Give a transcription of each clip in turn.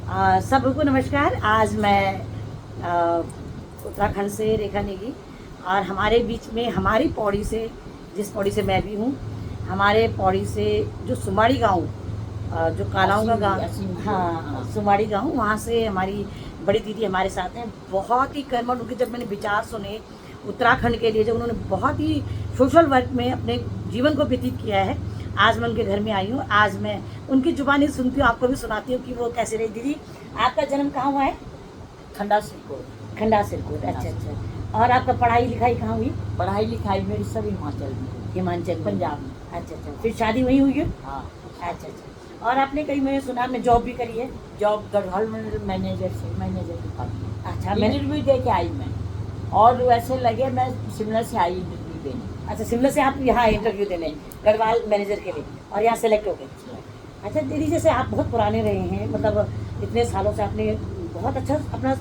सबको नमस्कार। आज मैं उत्तराखंड से रेखा नेगी और हमारे बीच में हमारी पौड़ी से, जिस पौड़ी से मैं भी हूँ, हमारे पौड़ी से जो सुमाड़ी गांव, जो कालाओं का गांव, हाँ सुमाड़ी गांव, वहाँ से हमारी बड़ी दीदी हमारे साथ हैं। बहुत ही कर्मठ उनके जब मैंने विचार सुने उत्तराखंड के लिए, जब उन्होंने बहुत ही सोशल वर्क में अपने जीवन को व्यतीत किया है, आज मैं उनके घर में आई हूँ। आज मैं उनकी जुबानी सुनती हूँ, आपको भी सुनाती हूँ कि वो कैसे रही। दीदी, आपका जन्म कहाँ हुआ है? खंडा सिरकोट। खंडा सिरकोट, अच्छा अच्छा। और आपका पढ़ाई लिखाई कहाँ हुई? पढ़ाई लिखाई मेरी सब हिमाचल में, हिमाचल, पंजाब में। अच्छा अच्छा। फिर शादी वहीं हुई है? हाँ। अच्छा अच्छा। और आपने कहीं, मैंने सुना में जॉब भी करी है? जॉब गढ़वाल में मैनेजर की काम। अच्छा। इंटरव्यू दे के आई मैं, और वैसे लगे मैं शिमला से आई इंटरव्यू देने। अच्छा, शिमला से आप यहाँ इंटरव्यू देने गढ़वाल मैनेजर के लिए, और यहाँ सेलेक्ट हो गए। अच्छा दीदी, जैसे आप बहुत पुराने रहे हैं, मतलब इतने सालों से आपने बहुत अच्छा अपना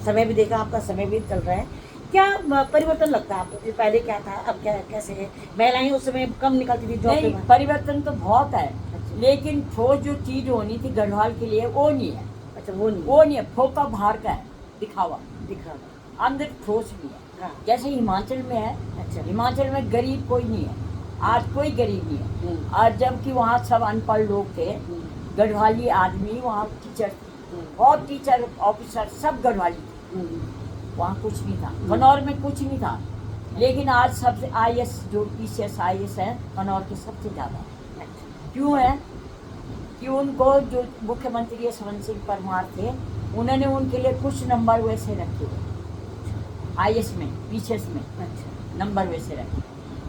समय भी देखा, आपका समय भी चल रहा है, क्या परिवर्तन लगता है आपको कि पहले क्या था, अब क्या, कैसे है? महिलाएं उस समय कम निकलती थी जॉब नहीं, पे। परिवर्तन तो बहुत है। अच्छा। लेकिन ठोस जो चीज होनी थी गढ़वाल के लिए वो नहीं है। अच्छा, वो नहीं है, फोका बाहर का है, दिखावा, अंदर ठोस नहीं है। हाँ। जैसे हिमाचल में है। अच्छा। हिमाचल में गरीब कोई नहीं है, आज कोई गरीब नहीं है। और जबकि वहाँ सब अनपढ़ लोग थे, गढ़वाली आदमी वहाँ टीचर, बहुत टीचर ऑफिसर सब गढ़वाली थे। वहाँ कुछ नहीं था, कनौर में कुछ नहीं था। लेकिन आज सबसे IAS जो PCS IAS है कनौर के सबसे ज़्यादा। क्यों है कि उनको जो मुख्यमंत्री यशवंत सिंह परमार थे, उन्होंने उनके लिए कुछ नंबर वैसे रखे हुए IAS में, PCS में। अच्छा। नंबर वैसे रखे,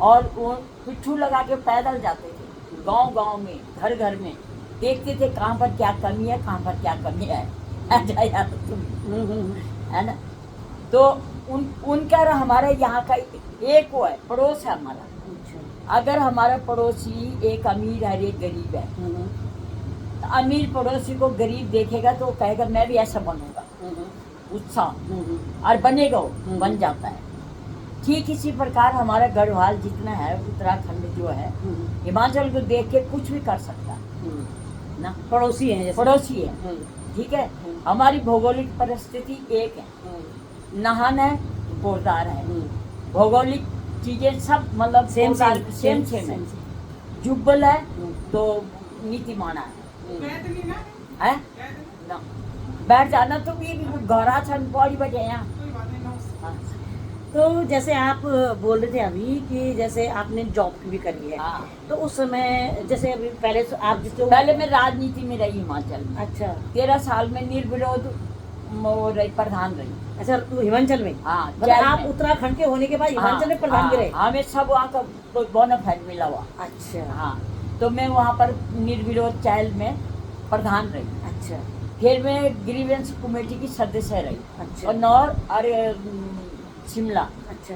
और वो पिट्ठू लगा के पैदल जाते थे गांव गांव में, घर घर में, देखते थे कहाँ पर क्या कमी है, कहाँ पर क्या कमी है। अच्छा यार तुम, है ना? तो उनका और हमारे यहाँ का एक वो है, पड़ोस है हमारा। अगर हमारा पड़ोसी एक अमीर है, एक गरीब है, तो अमीर पड़ोसी को गरीब देखेगा तो वो कहेगा मैं भी ऐसा बनूंगा, उत्साह, और बनेगा, वो बन जाता है। ठीक इसी प्रकार हमारा गढ़वाल जितना है, उत्तराखंड जो है, हिमाचल को देख के कुछ भी कर सकता है ना, पड़ोसी है, पड़ोसी है। ठीक है, हमारी भौगोलिक परिस्थिति एक है, नहान है, गोरदार है, भौगोलिक चीजें सब मतलब सेम है। जुब्बल है तो नीतिमाना है ना, बैठ जाना तो भी गौरा छन पौड़ी बजे यहाँ। तो जैसे आप बोल रहे थे अभी कि जैसे आपने जॉब भी करी है। हाँ। तो उस समय जैसे अभी पहले आप जिसको, पहले मैं राजनीति में रही हिमाचल में। अच्छा। 13 साल में निर्विरोध प्रधान रही। अच्छा, तो हिमाचल में? हाँ, मतलब आप उत्तराखंड के होने के बाद हिमाचल में प्रधान भी रहे? हमें सब वहाँ का बोनाफाइड मिला हुआ। अच्छा। हाँ, तो मैं वहाँ पर निर्विरोध चाइल्ड में प्रधान रही। अच्छा। फिर मैं ग्रीवेंस कमेटी की सदस्य रही। अच्छा। और नौर और शिमला, अच्छा,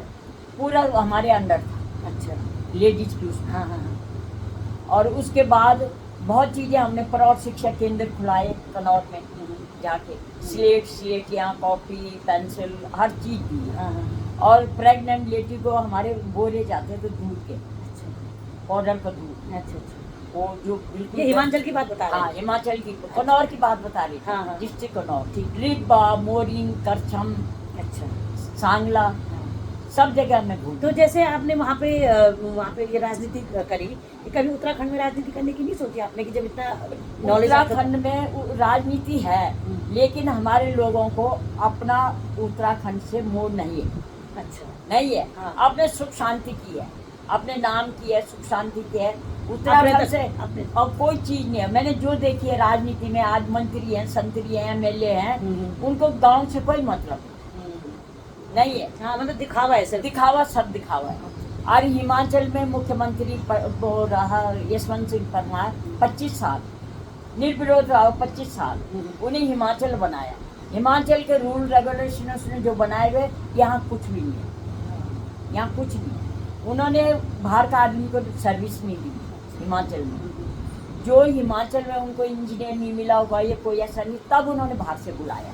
पूरा हमारे अंडर था। अच्छा। लेडीज की उसमें। हाँ हाँ। और उसके बाद बहुत चीज़ें हमने प्रौढ़ शिक्षा केंद्र खुलाए कनौर में जाके, स्लेट यहाँ कॉपी पेंसिल हर चीज़ दी। हाँ हाँ। और प्रेग्नेंट लेडी को हमारे बोले जाते थे दूध के, अच्छा। पाउडर का दूध। अच्छा अच्छा। वो जो बिल्कुल, ये हिमाचल की बात बता रहे हैं? हाँ, हिमाचल की, कनौर की बात बता रही थी। हाँ हाँ। District Knorr, Ribba, mooring, Karcham, अच्छा। सांगला, सब जगह में घूम। तो जैसे आपने वहाँ पे ये राजनीति करी, कभी उत्तराखंड में राजनीति करने की नहीं सोची आपने कि जब इतना नॉलेज? उत्तराखंड में राजनीति है, लेकिन हमारे लोगों को अपना उत्तराखंड से मोह नहीं है। अच्छा। नहीं है। हाँ। अपने सुख शांति की है, अपने नाम की है, सुख शांति की है। उत्तराखंड से और कोई चीज नहीं है। मैंने जो देखी है राजनीति में, आज मंत्री हैं, संतरी हैं, MLA हैं, उनको गांव से कोई मतलब नहीं है। हाँ, मतलब दिखावा है, सिर्फ दिखावा, सब दिखावा है। और हिमाचल में मुख्यमंत्री वो रहा यशवंत सिंह परमार, 25 साल निर्विरोध रहा, 25 साल उन्हें हिमाचल बनाया। हिमाचल के रूल रेगुलेशन उसने जो बनाए हुए, यहाँ कुछ भी नहीं है, यहाँ कुछ नहीं है। उन्होंने बाहर का आदमी को सर्विस नहीं दी हिमाचल में। जो हिमाचल में उनको इंजीनियर नहीं मिला होगा, ये कोई ऐसा नहीं, तब उन्होंने बाहर से बुलाया।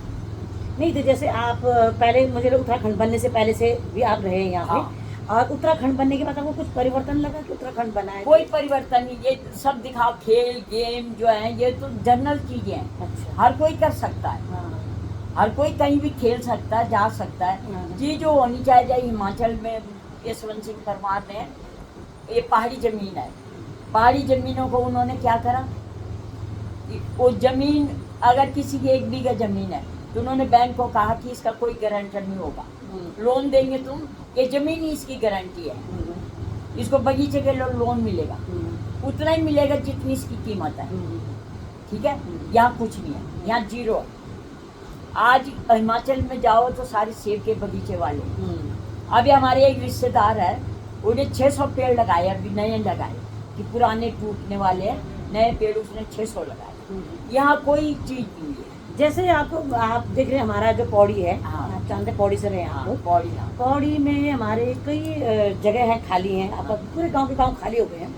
नहीं। तो जैसे आप पहले, मुझे उत्तराखंड बनने से पहले से भी आप रहे यहाँ पे। हाँ। और उत्तराखंड बनने के बाद आपको कुछ परिवर्तन लगा कि उत्तराखंड बना है? कोई परिवर्तन नहीं, ये सब दिखाओ खेल गेम जो है ये तो जनरल चीजें हैं, अच्छा। हर कोई कर सकता है, हाँ। हर कोई कहीं भी खेल सकता है, जा सकता है। हाँ। जी जो होनी चाहिए हिमाचल में, यशवंत सिंह परमार ने, ये पहाड़ी जमीन है, पहाड़ी जमीनों को उन्होंने क्या करा, वो जमीन अगर किसी की 1 बीघा जमीन है तो उन्होंने बैंक को कहा कि इसका कोई गारंटर नहीं होगा, लोन देंगे तुम, ये जमीन ही इसकी गारंटी है, इसको बगीचे के लिए लोन मिलेगा, उतना ही मिलेगा जितनी इसकी कीमत है, ठीक है। यहाँ कुछ नहीं है, यहाँ जीरो है। आज हिमाचल में जाओ तो सारे सेब के बगीचे वाले, अभी हमारे एक रिश्तेदार है, उन्हें 600 पेड़ लगाए, अभी नए लगाए कि पुराने टूटने वाले हैं, नए पेड़ उसने 600 लगाए। यहाँ कोई चीज नहीं है। जैसे आपको आप देख रहे हैं हमारा जो पौड़ी है, हाँ। आप जानते हैं पौड़ी से रहे हैं आप हाँ, लोग। पौड़ी, हाँ। पौड़ी में हमारे कई जगह है खाली हैं, अब पूरे गांव के गांव खाली हो गए हैं,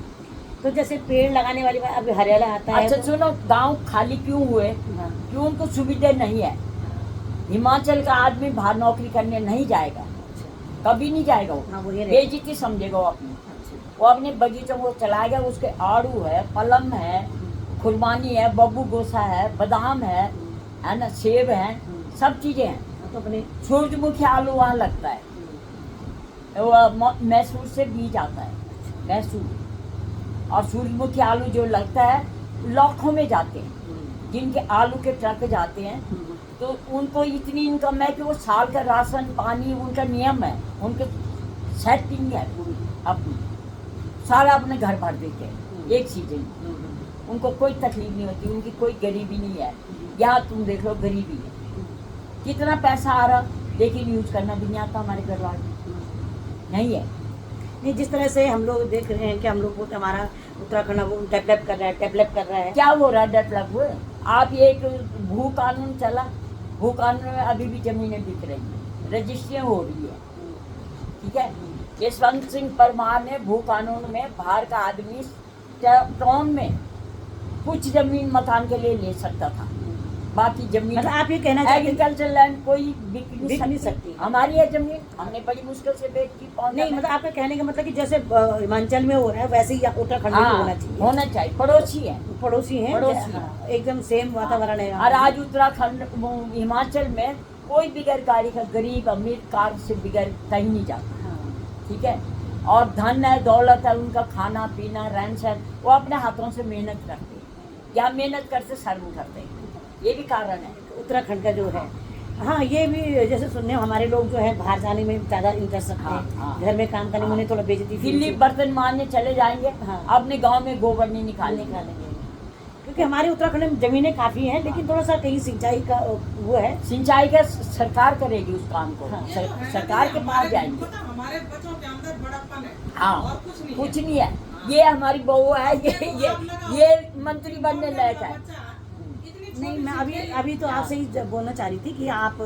तो जैसे पेड़ लगाने वाली बात, अब हरियाला आता है अच्छा तो- सुनो, गांव खाली क्यों हुए? हाँ। क्यों? उनको सुविधा नहीं है। हिमाचल का आदमी बाहर नौकरी करने नहीं जाएगा, अच्छा। कभी नहीं जाएगा वो, हाँ, वो ये रहे- बेइज्जती समझेगा वो अपनी। अच्छा। वो अपने बगीचों को चलाएगा, उसके आड़ू है, पलम है, खुरबानी है, बब्बू गोसा है, बादाम है ना, सेब है, सब चीजें हैं। हाँ, तो अपने सूरजमुखी आलू वहाँ लगता है, वो मैसूर से बीज आता है, मैसूर। और सूरजमुखी आलू जो लगता है लाखों में जाते हैं, जिनके आलू के ट्रक जाते हैं, तो उनको इतनी इनकम है कि वो साल का राशन पानी उनका नियम है, उनके सेटिंग है पूरी अपनी, सारा अपने घर भर देते हैं एक सीजन में, उनको कोई तकलीफ नहीं होती, उनकी कोई गरीबी नहीं है। यहाँ तुम देख लो गरीबी है, कितना पैसा आ रहा, लेकिन यूज करना भी नहीं आता हमारे घर वाले, नहीं है। नहीं, जिस तरह से हम लोग देख रहे हैं कि हम लोग बहुत हमारा उत्तराखंड अब डेवलप कर रहा है, डेवलप कर रहा है। क्या हो रहा है डेवलप हुए? आप ये एक भू कानून चला, भू कानून में अभी भी जमीनें बिक रही है, रजिस्ट्रियाँ हो रही है, ठीक है। यशवंत सिंह परमार ने भू कानून में बाहर का आदमी टाउन में कुछ जमीन मकान के लिए ले सकता था, बाकी जमीन मतलब आप ये कहना चाहते हैं एग्रीकल्चर लैंड कोई बिक बिक नहीं नहीं सकती। सकती, हमारी है जमीन, हमने बड़ी मुश्किल से बेच की। नहीं, मतलब आपका कहने का मतलब कि जैसे हिमाचल में हो रहा है वैसे ही यहाँ उत्तराखंड में भी हाँ, होना चाहिए। होना चाहिए, पड़ोसी है, पड़ोसी हैं, पड़ोसी। हाँ, एकदम सेम वातावरण है। और आज उत्तराखंड हिमाचल में कोई बिगैर गाड़ी का गरीब अमीर कार से बिगैर कहीं नहीं जाता, हाँ। ठीक है। और धन है, दौलत है, उनका खाना पीना रहन सहन वो अपने हाथों से मेहनत करते हैं, या मेहनत करते शर्म करते हैं, ये भी कारण है उत्तराखंड का जो है। हाँ, ये भी जैसे सुनने हमारे लोग जो है बाहर जाने में ज़्यादा इंटरेस्ट रखते हाँ, हैं, हाँ। घर में काम करने में उन्हें थोड़ा बेइज्जती फील दिल्ली बर्तन मारने चले जाएंगे, हाँ। अपने गांव में गोबर नहीं निकालने का। निकालेंगे, क्योंकि हमारे उत्तराखंड में जमीनें काफ़ी हैं, लेकिन थोड़ा सा कहीं सिंचाई का वो है। सिंचाई का सरकार करेगी उस काम को, हाँ। सरकार के पास जाएंगे। हमारे बच्चों के अंदर बड़प्पन है, हाँ, और कुछ नहीं कुछ है। नहीं है। ये हमारी बहू है, ये मंत्री बनने लायक है। नहीं, मैं अभी तो आपसे ही बोलना चाह रही थी कि आप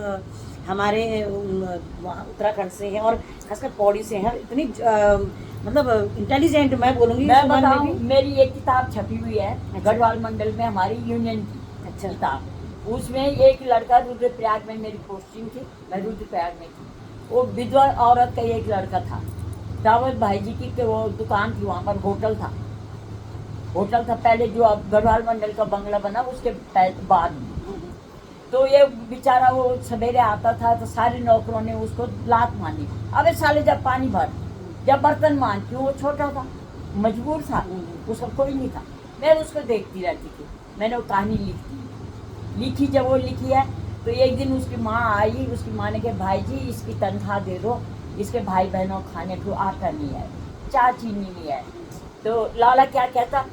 हमारे वहाँ उत्तराखंड से हैं और खासकर पौड़ी से हैं, इतनी मतलब इंटेलिजेंट मैं बोलूँगी। मैं सुमन में बताऊं, भी। मेरी एक किताब छपी हुई है अच्छा। गढ़वाल मंडल में, हमारी यूनियन की अच्छा। किताब। उसमें एक लड़का, रुद्रप्रयाग में मेरी पोस्टिंग थी, मैं रुद्रप्रयाग में थी, वो विधवा औरत का एक लड़का था, दावत भाई जी की वो दुकान थी, वहाँ पर होटल था, होटल था पहले, जो अब गढ़वाल मंडल का बंगला बना उसके बाद में। तो ये बेचारा वो सवेरे आता था तो सारे नौकरों ने उसको लात मारी, अबे साले जब पानी भर, जब बर्तन मान, क्यों वो छोटा था, मजबूर था, उसका कोई नहीं था। मैं उसको देखती रहती थी, मैंने वो कहानी लिखी। जब वो लिखी है तो एक दिन उसकी माँ आई, उसकी माँ ने कहा भाई जी इसकी तनख्वाह दे दो, इसके भाई बहनों खाने को आटा नहीं है, चाय चीनी नहीं है। तो लाला क्या कहता,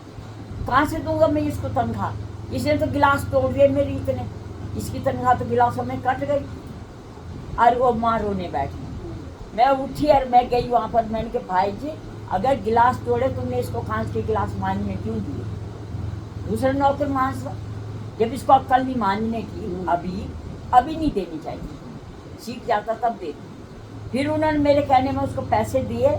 कहाँ से दूंगा मैं इसको तनख्वाह, इसने तो गिलास तोड़ दिए मेरी इतने, इसकी तनख्वाह तो गिलासों में कट गई। और वो माँ रोने बैठी, मैं उठी और मैं गई वहाँ पर, मैंने कहा भाई जी अगर गिलास तोड़े तुमने इसको कांच के गिलास मानने क्यों दिए, दूसरा नौकर मांस, जब इसको अक्ल नहीं मानने की, अभी नहीं देनी चाहिए, सीख जाता तब देती। फिर उन्होंने मेरे कहने में उसको पैसे दिए,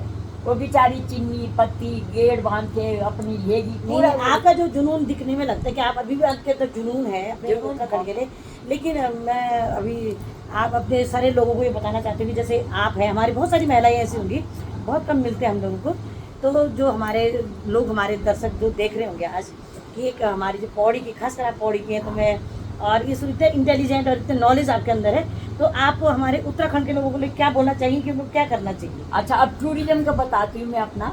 वो बेचारी चीनी पत्ती गेड़ बांध के अपनी लेगी पूरा। आपका जो जुनून दिखने में लगता है कि आप अभी भी आपके अंदर जुनून है अपने जुनून उत्तराखंड के लिए, लेकिन मैं अभी आप अपने सारे लोगों को ये बताना चाहती हूँ कि जैसे आप हैं, हमारी बहुत सारी महिलाएं ऐसी होंगी बहुत कम मिलते हैं हम लोगों को। तो जो हमारे लोग, हमारे दर्शक जो देख रहे होंगे आज कि एक हमारी जो पौड़ी की, खासकर आप पौड़ी की हैं, तो मैं और ये इतने इंटेलिजेंट और इतने नॉलेज आपके अंदर है, तो आप हमारे उत्तराखंड के लोगों को लिए क्या बोलना चाहिए कि उनको क्या करना चाहिए? अच्छा, अब टूरिज्म का बताती हूँ मैं अपना,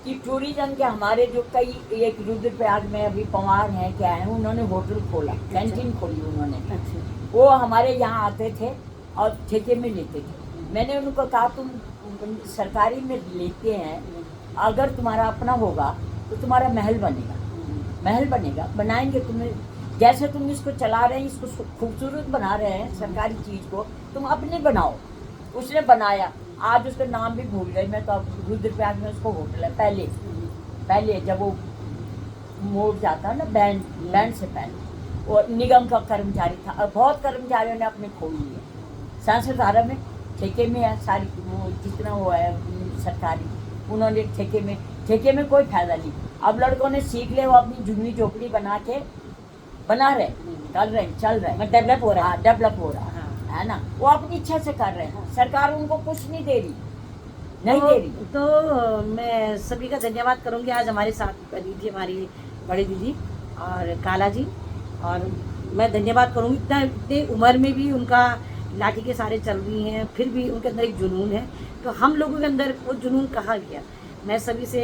कि टूरिज्म के हमारे जो कई, एक रुद्रप्रयाग में अभी पवार हैं क्या है, उन्होंने होटल खोला, कैंटीन खोली उन्होंने। अच्छा। वो हमारे यहाँ आते थे और ठेके में लेते थे। मैंने उनको कहा तुम सरकारी में लेते हैं, अगर तुम्हारा अपना होगा तो तुम्हारा महल बनेगा, महल बनेगा, बनाएंगे तुम्हें, जैसे तुम इसको चला रहे हैं, इसको खूबसूरत बना रहे हैं सरकारी चीज़ को, तुम अपने बनाओ। उसने बनाया, आज उसका नाम भी भूल गई मैं, तो अब रुद्रप्रयाग में उसको होटल है। पहले जब वो मोड़ जाता ना बैंड से पहले, वो निगम का कर्मचारी था, और बहुत कर्मचारियों ने अपने खोल लिए। सांसद धारा में ठेके में है सारी, वो जितना वो है सरकारी, उन्होंने ठेके में कोई फायदा नहीं। अब लड़कों ने सीख ले, वो अपनी झुग्गी झोपड़ी बना के बना रहे, कर रहे, चल रहे, डेवलप हो रहा है। डेवलप हो रहा हाँ। है ना, वो अपनी इच्छा से कर रहे हैं, सरकार उनको कुछ नहीं दे रही, नहीं दे रही। तो मैं सभी का धन्यवाद करूंगी। आज हमारे साथ दीदी, हमारी बड़ी दीदी और काला जी, और मैं धन्यवाद करूंगी, इतने उम्र में भी उनका लाठी के सारे चल रही हैं, फिर भी उनके अंदर एक जुनून है। तो हम लोगों के अंदर वो जुनून कहाँ गया? मैं सभी से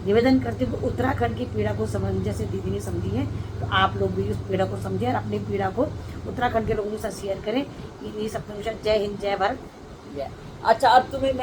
निवेदन करती हूँ, उत्तराखंड की पीड़ा को समझ, जैसे दीदी ने समझी है, तो आप लोग भी उस पीड़ा को समझें और अपनी पीड़ा को उत्तराखंड के लोगों के साथ शेयर करें। ये सब। जय हिंद, जय भारत। अच्छा, अब तुम्हें मैं